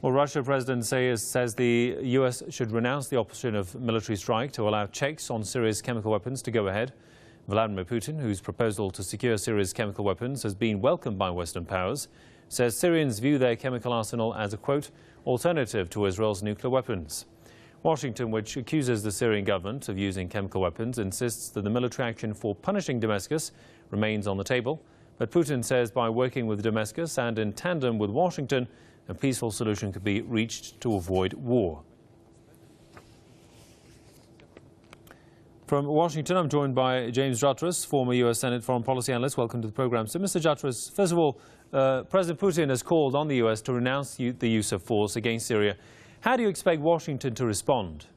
Well, Russia President says the U.S. should renounce the option of military strike to allow checks on Syria's chemical weapons to go ahead. Vladimir Putin, whose proposal to secure Syria's chemical weapons has been welcomed by Western powers, says Syrians view their chemical arsenal as a, quote, alternative to Israel's nuclear weapons. Washington, which accuses the Syrian government of using chemical weapons, insists that the military action for punishing Damascus remains on the table. But Putin says by working with Damascus and in tandem with Washington, a peaceful solution could be reached to avoid war. From Washington, I'm joined by James Jutras, former U.S. Senate foreign policy analyst. Welcome to the program. So, Mr. Jutras, first of all, President Putin has called on the U.S. to renounce the use of force against Syria. How do you expect Washington to respond?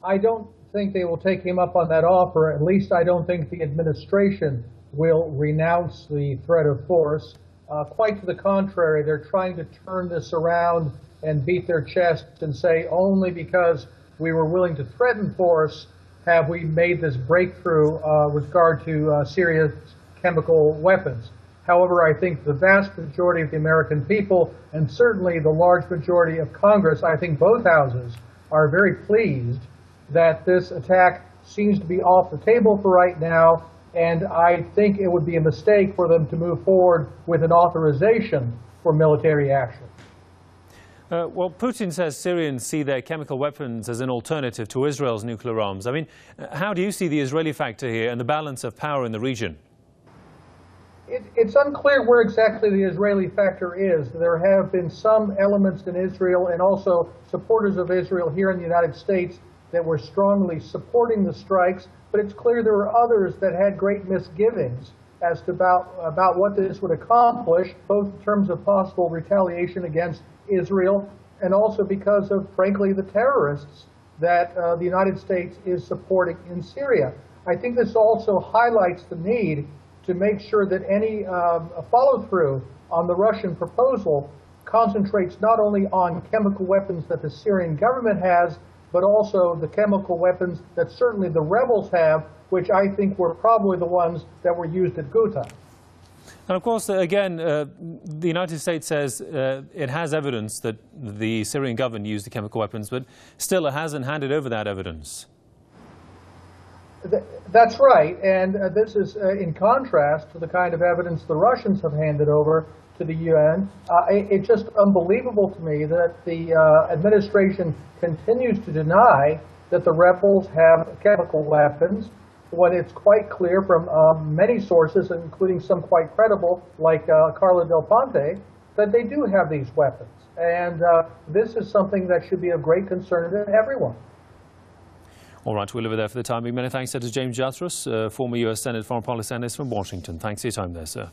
I don't think they will take him up on that offer. At least I don't think the administration will renounce the threat of force. Quite to the contrary, they're trying to turn this around and beat their chest and say only because we were willing to threaten force have we made this breakthrough with regard to Syria's chemical weapons. However, I think the vast majority of the American people, and certainly the large majority of Congress, I think both houses, are very pleased that this attack seems to be off the table for right now, and I think it would be a mistake for them to move forward with an authorization for military action. Well, Putin says Syrians see their chemical weapons as an alternative to Israel's nuclear arms. I mean, how do you see the Israeli factor here and the balance of power in the region? It's unclear where exactly the Israeli factor is. There have been some elements in Israel and also supporters of Israel here in the United States that were strongly supporting the strikes, but it's clear there were others that had great misgivings as to about what this would accomplish, both in terms of possible retaliation against Israel and also because of, frankly, the terrorists that the United States is supporting in Syria. I think this also highlights the need to make sure that any follow-through on the Russian proposal concentrates not only on chemical weapons that the Syrian government has, but also the chemical weapons that certainly the rebels have, which I think were probably the ones that were used at Ghouta. And of course, again, the United States says it has evidence that the Syrian government used the chemical weapons, but still it hasn't handed over that evidence. That's right, and this is in contrast to the kind of evidence the Russians have handed over to the UN. It's just unbelievable to me that the administration continues to deny that the rebels have chemical weapons when it's quite clear from many sources, including some quite credible, like Carla Del Ponte, that they do have these weapons. And this is something that should be of great concern to everyone. All right, we'll leave it there for the time being. Many thanks to James Jutras, former U.S. Senate foreign policy analyst from Washington. Thanks for your time there, sir.